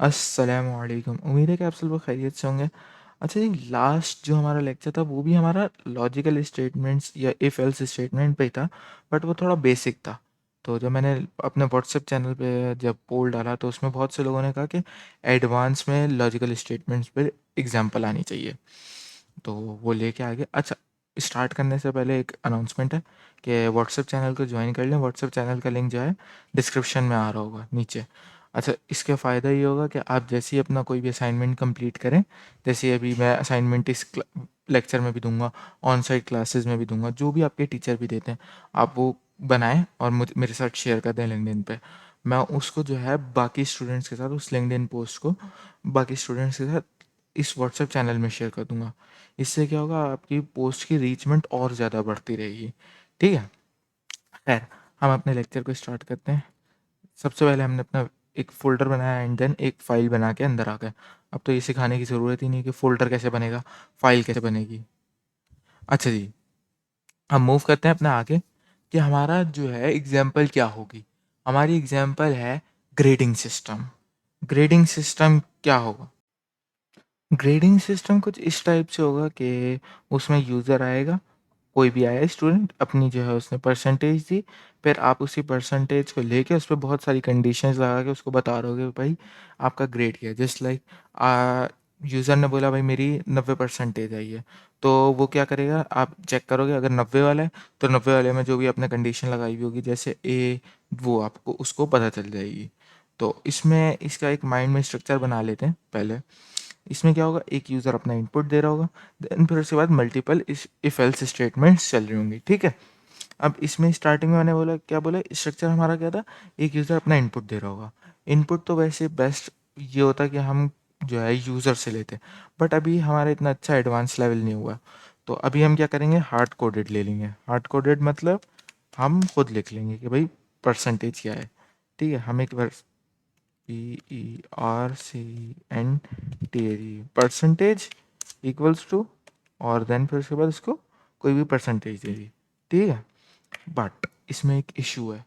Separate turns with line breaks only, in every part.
अस्सलामुअलैकुम। उम्मीद है कि आप सब लोग खैरियत से होंगे। अच्छा जी, लास्ट जो हमारा लेक्चर था वो भी हमारा लॉजिकल स्टेटमेंट्स या इफ एल्स स्टेटमेंट पे ही था, बट वो थोड़ा बेसिक था। तो जब मैंने अपने व्हाट्सएप चैनल पे जब पोल डाला तो उसमें बहुत से लोगों ने कहा कि एडवांस में लॉजिकल स्टेटमेंट्स पे एग्जांपल आनी चाहिए, तो वो लेके आ गए। अच्छा, स्टार्ट करने से पहले एक अनाउंसमेंट है कि व्हाट्सएप चैनल को ज्वाइन कर लें। व्हाट्सएप चैनल का लिंक जो है डिस्क्रिप्शन में आ रहा होगा नीचे। अच्छा, इसके फ़ायदा ये होगा कि आप जैसे ही अपना कोई भी असाइनमेंट कंप्लीट करें, जैसे अभी मैं असाइनमेंट इस लेक्चर में भी दूंगा, ऑन साइट क्लासेस में भी दूंगा, जो भी आपके टीचर भी देते हैं, आप वो बनाएं और मुझ मेरे साथ शेयर कर दें लिंक्डइन पे। मैं उसको जो है बाकी स्टूडेंट्स के साथ, उस लिंक्डइन पोस्ट को बाकी स्टूडेंट्स के साथ इस व्हाट्सएप चैनल में शेयर कर दूंगा। इससे क्या होगा, आपकी पोस्ट की रीचमेंट और ज़्यादा बढ़ती रहेगी। ठीक है, खैर, हम अपने लेक्चर को स्टार्ट करते हैं। सबसे पहले हमने अपना एक फ़ोल्डर बनाया एंड देन एक फ़ाइल बना के अंदर आ गए। अब तो ये सिखाने की ज़रूरत ही नहीं कि फ़ोल्डर कैसे बनेगा, फ़ाइल कैसे बनेगी। अच्छा जी, हम मूव करते हैं अपना आगे कि हमारा जो है एग्जाम्पल क्या होगी। हमारी एग्जाम्पल है ग्रेडिंग सिस्टम। ग्रेडिंग सिस्टम क्या होगा? ग्रेडिंग सिस्टम कुछ इस टाइप से होगा कि उसमें यूज़र आएगा, कोई भी आया स्टूडेंट, अपनी जो है उसने परसेंटेज दी, फिर आप उसी परसेंटेज को लेके उस पे बहुत सारी कंडीशंस लगा के उसको बता रहे हो कि भाई आपका ग्रेड क्या है। जस्ट लाइक यूज़र ने बोला भाई मेरी 90 परसेंटेज आई है, तो वो क्या करेगा, आप चेक करोगे, अगर 90 वाला है तो 90 वाले में जो भी आपने कंडीशन लगाई हुई होगी जैसे ए, वो आपको उसको पता चल जाएगी। तो इसमें इसका एक माइंड में स्ट्रक्चर बना लेते हैं पहले। इसमें क्या होगा, एक यूज़र अपना इनपुट दे रहा होगा, देन फिर उसके बाद मल्टीपल इफ एल्स स्टेटमेंट्स चल रही होंगी। ठीक है, अब इसमें स्टार्टिंग में मैंने बोला, क्या बोला, स्ट्रक्चर हमारा क्या था, एक यूज़र अपना इनपुट दे रहा होगा। इनपुट तो वैसे बेस्ट ये होता है कि हम जो है यूज़र से लेते हैं, बट अभी हमारा इतना अच्छा एडवांस लेवल नहीं हुआ, तो अभी हम क्या करेंगे, हार्ड कोडेड ले लेंगे। हार्ड कोडेड मतलब हम खुद लिख लेंगे कि भाई परसेंटेज क्या है। ठीक है, हम एक बार PERCENTAGE परसेंटेज इक्वल्स टू, और देन फिर उसके बाद उसको कोई भी परसेंटेज दे दी। ठीक है, बट इसमें एक इशू है।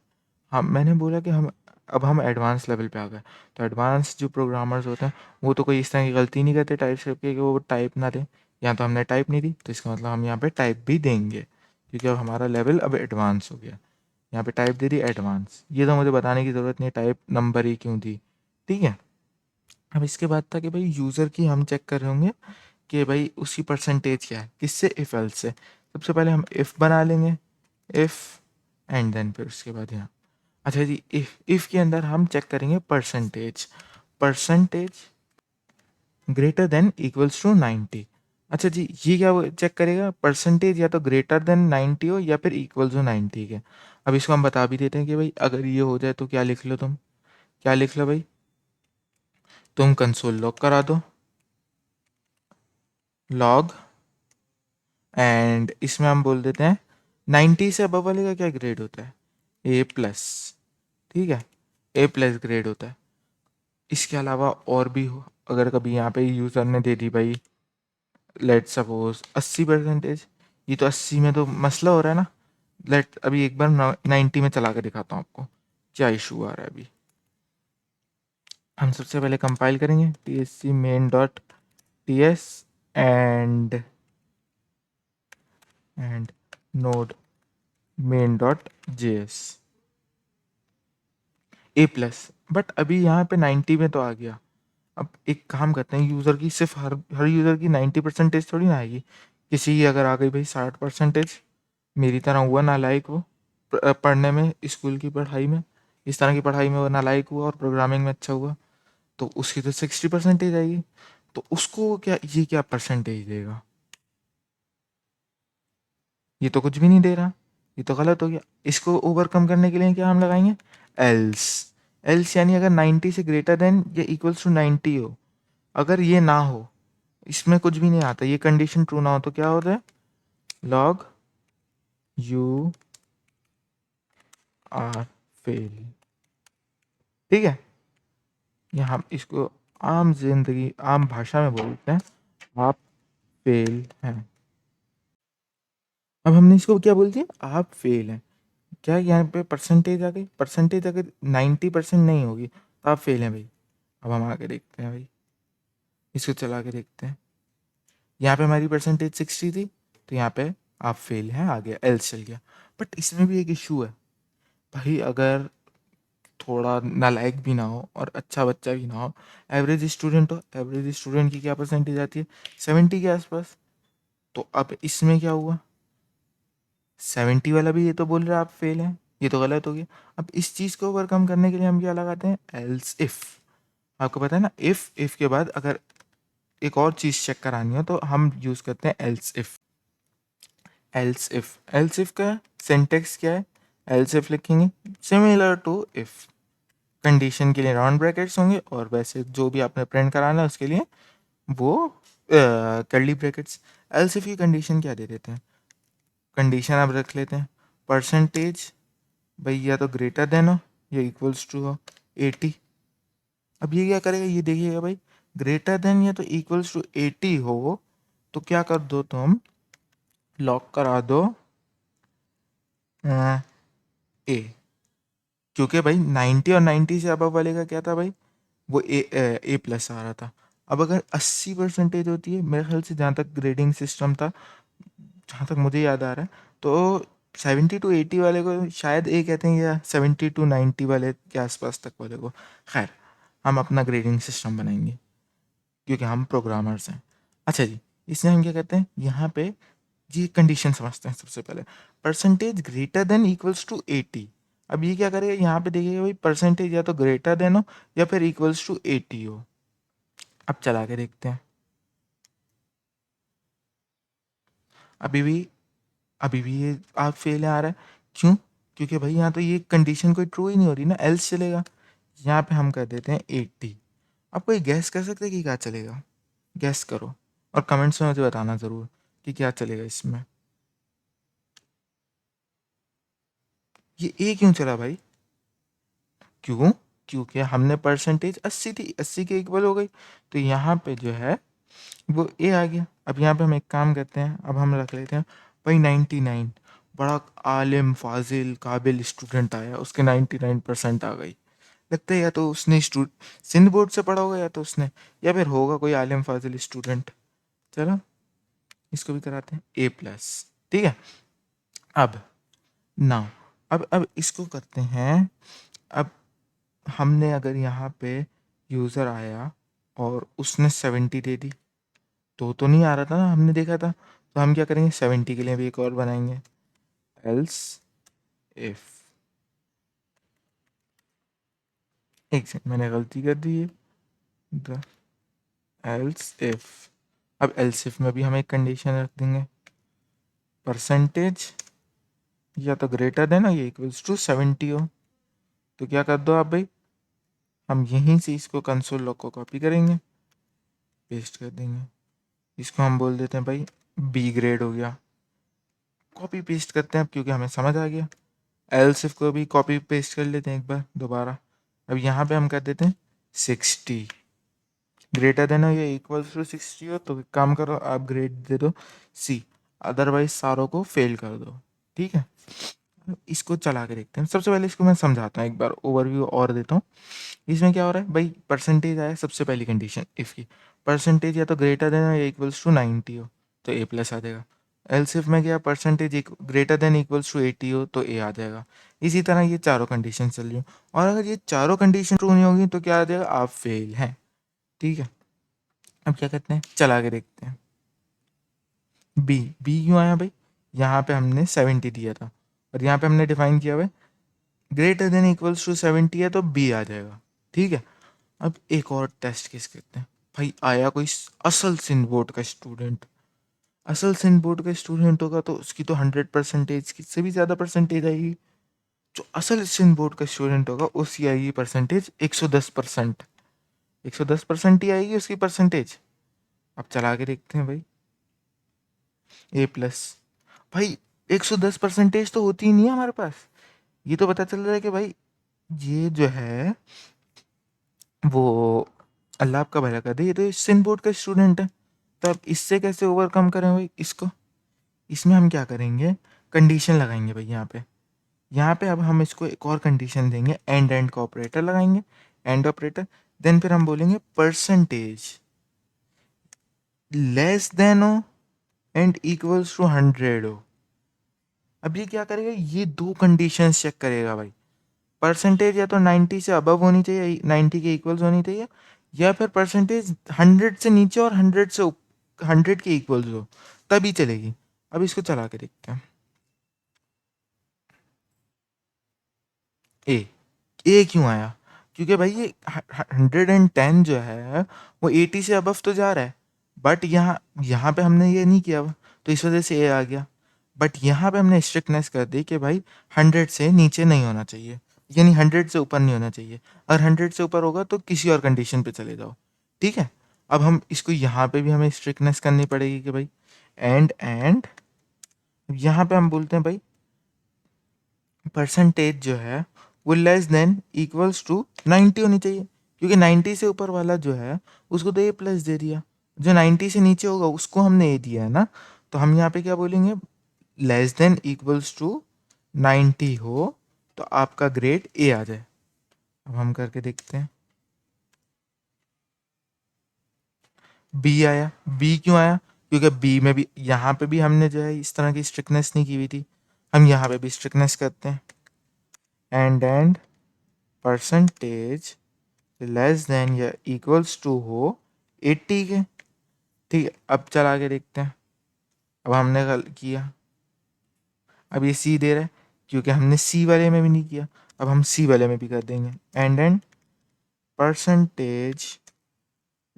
हम मैंने बोला कि हम एडवांस लेवल पे आ गए, तो एडवांस जो प्रोग्रामर्स होते हैं वो तो कोई इस तरह की गलती नहीं करते टाइप शेप की कि वो टाइप ना दें। या तो हमने टाइप नहीं दी, तो इसका मतलब हम यहाँ पे टाइप भी देंगे, क्योंकि अब हमारा लेवल अब एडवांस हो गया। यहाँ पे टाइप दे दी एडवांस, ये तो मुझे बताने की ज़रूरत नहीं है टाइप नंबर ही क्यों दी। ठीक है, अब इसके बाद था कि भाई यूज़र की हम चेक कर रहे होंगे कि भाई उसकी परसेंटेज क्या है, किससे, इफ एल्स से। सबसे पहले हम इफ़ बना लेंगे, इफ़, एंड देन फिर उसके बाद यहाँ, अच्छा जी, इफ़ के अंदर हम चेक करेंगे percentage. Percentage greater than equals to 90। अच्छा जी, ये क्या चेक करेगा, परसेंटेज या तो ग्रेटर देन 90 हो या फिर इक्वल्स टू 90 के। अब इसको हम बता भी देते हैं कि भाई अगर ये हो जाए तो क्या लिख लो तुम, क्या लिख लो भाई, तुम कंसोल लॉग करा दो, लॉग, एंड इसमें हम बोल देते हैं 90 से अबव वाले का क्या ग्रेड होता है, ए प्लस। ठीक है, ए प्लस ग्रेड होता है। इसके अलावा और भी हो, अगर कभी यहाँ पे यूज़र ने दे दी भाई लेट सपोज 80 परसेंटेज, ये तो 80 में तो मसला हो रहा है ना। लेट अभी एक बार 90 में चला के दिखाता हूँ आपको क्या इशू आ रहा है। अभी हम सबसे पहले कंपाइल करेंगे TSC main dot TS and node main dot JS A plus. But अभी यहाँ पे 90 में तो आ गया। अब एक काम करते हैं, यूज़र की सिर्फ हर यूज़र की 90 परसेंटेज थोड़ी ना आएगी। किसी की अगर आ गई भाई 60 परसेंटेज, मेरी तरह हुआ नालायक वो पढ़ने में, स्कूल की पढ़ाई में, इस तरह की पढ़ाई में वो नालायक हुआ और प्रोग्रामिंग में अच्छा हुआ, तो उसकी तो 60 परसेंटेज आएगी। तो उसको क्या, ये क्या परसेंटेज देगा, ये तो कुछ भी नहीं दे रहा, ये तो गलत हो गया। इसको ओवरकम करने के लिए क्या हम लगाएंगे, एल्स। एल्स यानी अगर 90 से ग्रेटर देन या इक्वल्स टू 90 हो, अगर ये ना हो, इसमें कुछ भी नहीं आता, ये कंडीशन ट्रू ना हो, तो क्या होता है, लॉग यू आर फेल। ठीक है, या हम इसको आम जिंदगी आम भाषा में बोलते हैं, आप फेल हैं। अब हमने इसको क्या बोल दिया, आप फेल हैं। क्या यहाँ पे परसेंटेज आ गई, परसेंटेज अगर 90% नहीं होगी तो आप फेल हैं भाई। अब हम आगे देखते हैं भाई, इसको चला के देखते हैं। यहाँ पे हमारी परसेंटेज 60 थी, तो यहाँ पे आप फेल हैं, आ गया, एल्स चल गया। बट इसमें भी एक इशू है भाई, अगर थोड़ा नालायक भी ना हो और अच्छा बच्चा भी ना हो, एवरेज स्टूडेंट हो, एवरेज स्टूडेंट की क्या परसेंटेज आती है, 70 के आसपास। तो अब इसमें क्या हुआ, 70 वाला भी ये तो बोल रहा है आप फेल हैं, ये तो गलत हो गया। अब इस चीज़ को ओवरकम करने के लिए हम क्या लगाते हैं, एल्स इफ। आपको पता है ना, इफ के बाद अगर एक और चीज़ चेक करानी हो तो हम यूज़ करते हैं एल्स इफ। एल्स इफ का सिंटेक्स क्या है, एल्स इफ लिखेंगे सिमिलर टू इफ, कंडीशन के लिए राउंड ब्रैकेट्स होंगे और वैसे जो भी आपने प्रिंट कराना है उसके लिए वो कर्ली ब्रैकेट्स। एल्स इफ की कंडीशन क्या दे देते हैं, कंडीशन आप रख लेते हैं परसेंटेज भाई या तो ग्रेटर देन हो या इक्वल्स टू हो 80। अब ये क्या करेगा, ये देखिएगा भाई, ग्रेटर देन या तो इक्वल्स टू 80 हो तो क्या कर दो तुम, लॉक करा दो ए, क्योंकि भाई 90 और 90 से अबव वाले का क्या था भाई, वो ए प्लस आ रहा था। अब अगर 80 परसेंटेज होती है, मेरे ख्याल से जहाँ तक ग्रेडिंग सिस्टम था, जहाँ तक मुझे याद आ रहा है, तो 70 टू 80 वाले को शायद ए कहते हैं, या 70 टू 90 वाले के आसपास तक वाले को। खैर, हम अपना ग्रेडिंग सिस्टम बनाएंगे क्योंकि हम प्रोग्रामर्स हैं। अच्छा जी, इसमें हम क्या कहते हैं, यहाँ पे ये कंडीशन समझते हैं सबसे पहले, percentage greater than equals to 80। अब ये क्या करेगा, यहाँ पे देखिएगा भाई, परसेंटेज या तो ग्रेटर देन हो या फिर इक्वल्स टू 80 हो। अब चला के देखते हैं, अभी भी अभी भी ये आप फेल आ रहा है, क्यों, क्योंकि भाई यहाँ तो ये कंडीशन कोई ट्रू ही नहीं हो रही ना, एल्स चलेगा। यहाँ पे हम कर देते हैं 80। आप कोई गैस कर सकते हैं कि क्या चलेगा, गैस करो और कमेंट्स में मुझे बताना ज़रूर कि क्या चलेगा इसमें। ये ए क्यों चला भाई, क्यों, क्योंकि हमने परसेंटेज 80 थी, 80 के इक्वल हो गई, तो यहाँ पे जो है वो ए आ गया। अब यहाँ पे हम एक काम करते हैं, अब हम रख लेते हैं भाई 99, बड़ा आलिम फाजिल काबिल स्टूडेंट आया, उसके 99% आ गई। लगता है या तो उसने सिंध बोर्ड से पढ़ा होगा, या तो उसने, या फिर होगा कोई आलिम फाजिल स्टूडेंट। चलो इसको भी कराते हैं ए प्लस, ठीक है। अब नाउ, अब इसको करते हैं। अब हमने अगर यहाँ पे यूज़र आया और उसने 70 दे दी, तो नहीं आ रहा था ना, हमने देखा था, तो हम क्या करेंगे, 70 के लिए भी एक और बनाएंगे, एल्स इफ। एक सेकंड, मैंने गलती कर दी है, द एल्स इफ। अब एल्स इफ में भी हम एक कंडीशन रख देंगे, परसेंटेज या तो ग्रेटर देन हो या इक्वल्स टू 70 हो। तो क्या कर दो आप भाई, हम यहीं से इसको कंसोल लॉग को कॉपी करेंगे, पेस्ट कर देंगे, इसको हम बोल देते हैं भाई बी ग्रेड हो गया। कॉपी पेस्ट करते हैं अब, क्योंकि हमें समझ आ गया। एल्स इफ को भी कॉपी पेस्ट कर लेते हैं एक बार दोबारा। अब यहाँ पे हम कर देते हैं 60, ग्रेटर देन हो या इक्वल टू 60 हो तो एक काम करो, आप ग्रेड दे दो सी, अदरवाइज सारों को फेल कर दो, ठीक है। इसको चला के देखते हैं, सबसे पहले इसको मैं समझाता हूँ, एक बार ओवरव्यू और देता हूँ। इसमें क्या हो रहा है भाई, परसेंटेज आया, सबसे पहली कंडीशन इफ की, परसेंटेज या तो ग्रेटर देन हो या इक्वल्स टू 90 हो तो ए प्लस आ जाएगा। एल्स इफ में क्या, percentage greater than equals to 80 हो तो ए आ जाएगा। इसी तरह ये चारों कंडीशन चल रही हो, और अगर ये चारों कंडीशन ट्रू नहीं होगी तो क्या आ जाएगा, आप फेल हैं, ठीक है। अब क्या करते हैं, चला के देखते हैं। बी, बी क्यों आया भाई, यहाँ पे हमने 70 दिया था और यहाँ पे हमने डिफाइन किया हुआ है ग्रेटर देन इक्वल्स टू 70 है तो बी आ जाएगा, ठीक है। अब एक और टेस्ट केस करते हैं, भाई आया कोई असल सिंध बोर्ड का स्टूडेंट, असल सिंध बोर्ड का स्टूडेंट होगा तो उसकी तो 100% की से भी ज़्यादा परसेंटेज आएगी। जो असल सिंध बोर्ड का स्टूडेंट होगा उसकी आएगी परसेंटेज 110%, 110% ही आएगी उसकी परसेंटेज। अब चला के देखते हैं भाई, ए प्लस, भाई 110% तो होती ही नहीं है हमारे पास। ये तो पता चल रहा है कि भाई ये जो है वो, अल्लाह आपका भला कर दे, ये तो सिंध बोर्ड का स्टूडेंट है। तो अब इससे कैसे ओवरकम करें भाई इसको, इसमें हम क्या करेंगे, कंडीशन लगाएंगे भाई यहाँ पे अब हम इसको एक और कंडीशन देंगे, एंड का ऑपरेटर लगाएंगे, एंड ऑपरेटर, देन फिर हम बोलेंगे परसेंटेज लेस देन हो एंड इक्वल्स टू 100 हो। अब ये क्या करेगा, ये दो कंडीशंस चेक करेगा भाई। परसेंटेज या तो 90 से अबव होनी चाहिए, 90 के इक्वल्स होनी चाहिए, या फिर परसेंटेज 100 से नीचे और 100 के इक्वल्स हो, तभी चलेगी। अब इसको चला के देखते हैं। ए ए क्यों आया? क्योंकि भाई ये 110 जो है वो 80 से अबव तो जा रहा है, बट यहाँ यहाँ पे हमने ये नहीं किया हुआ, तो इस वजह से ए आ गया। बट यहाँ पे हमने स्ट्रिक्टनेस कर दी कि भाई 100 से नीचे नहीं होना चाहिए, यानी 100 से ऊपर नहीं होना चाहिए। अगर 100 से ऊपर होगा तो किसी और कंडीशन पे चले जाओ, ठीक है। अब हम इसको यहाँ पे भी हमें स्ट्रिक्टनेस करनी पड़ेगी कि भाई एंड यहाँ पे हम बोलते हैं भाई परसेंटेज जो है वो लेस देन इक्वल्स टू 90 होनी चाहिए, क्योंकि 90 से ऊपर वाला जो है उसको तो ए प्लस दे दिया, जो 90 से नीचे होगा उसको हमने ए दिया है ना। तो हम यहाँ पे क्या बोलेंगे, लेस देन इक्वल्स टू 90 हो तो आपका ग्रेड ए आ जाए। अब हम करके देखते हैं। बी आया। बी क्यों आया? क्योंकि बी में भी यहाँ पे भी हमने जो है इस तरह की स्ट्रिक्टनेस नहीं की हुई थी, हम यहाँ पे भी स्ट्रिक्टनेस करते हैं। एंड परसेंटेज लेस देन या इक्वल्स टू हो 80 के, ठीक है। अब चला के देखते हैं। अब हमने कल किया, अब ये सी दे रहा है, क्योंकि हमने सी वाले में भी नहीं किया, अब हम सी वाले में भी कर देंगे। And percentage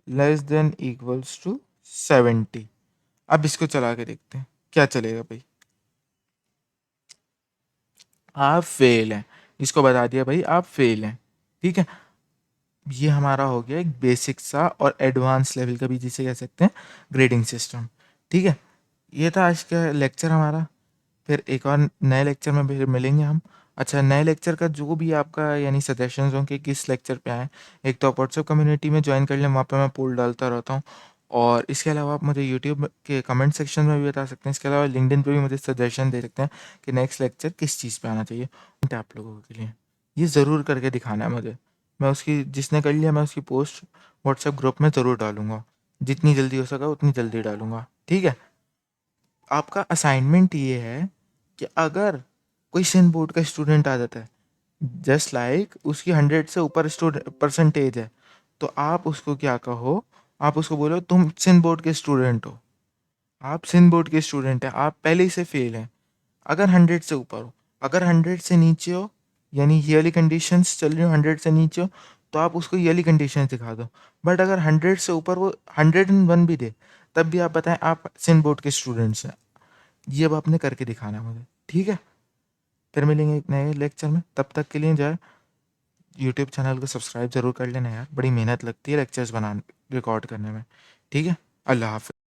less than equals to 70। अब इसको चला के देखते हैं क्या चलेगा भाई। आप फेल हैं, इसको बता दिया भाई आप फेल हैं, ठीक है। ये हमारा हो गया एक बेसिक सा और एडवांस लेवल का भी जिसे कह सकते हैं ग्रेडिंग सिस्टम, ठीक है। ये था आज का लेक्चर हमारा। फिर एक और नए लेक्चर में फिर मिलेंगे हम। अच्छा, नए लेक्चर का जो भी आपका यानी सजेशंस हों कि किस लेक्चर पे आएँ, एक तो आप व्हाट्सएप कम्युनिटी में ज्वाइन कर लें, वहाँ पे मैं पोल डालता रहता हूँ। और इसके अलावा आप मुझे यूट्यूब के कमेंट सेक्शन में भी बता सकते हैं। इसके अलावा लिंक्डइन पे भी मुझे सजेशन दे सकते हैं कि नेक्स्ट लेक्चर किस चीज़ पे आना चाहिए आप लोगों के लिए। ये ज़रूर करके दिखाना है मुझे। मैं उसकी जिसने कर लिया मैं उसकी पोस्ट व्हाट्सएप ग्रुप में ज़रूर डालूँगा। जितनी जल्दी हो सका उतनी जल्दी डालूँगा, ठीक है। आपका असाइनमेंट ये है कि अगर कोई सिन बोर्ड का स्टूडेंट आ जाता है, जस्ट लाइक उसकी 100 से ऊपर स्टूडेंट परसेंटेज है, तो आप उसको क्या कहो, आप उसको बोलो तुम सिन बोर्ड के स्टूडेंट हो, आप सिन बोर्ड के स्टूडेंट हैं, आप पहले ही से फेल हैं। अगर 100 से ऊपर हो, अगर 100 से नीचे हो, यानी ये वाली कंडीशंस चल रही हो 100 से नीचे हो, तो आप उसको ये वाली कंडीशंस दिखा दो। बट अगर 100 से ऊपर वो 101 भी दे, तब भी आप बताएं आप सिन बोर्ड के स्टूडेंट्स हैं। ये अब आपने करके दिखाना है मुझे, ठीक है। फिर मिलेंगे एक नए लेक्चर में, तब तक के लिए जो है यूट्यूब चैनल को सब्सक्राइब ज़रूर कर लेना यार, बड़ी मेहनत लगती है लेक्चर्स बनाने रिकॉर्ड करने में, ठीक है। अल्लाह हाफ़िज़।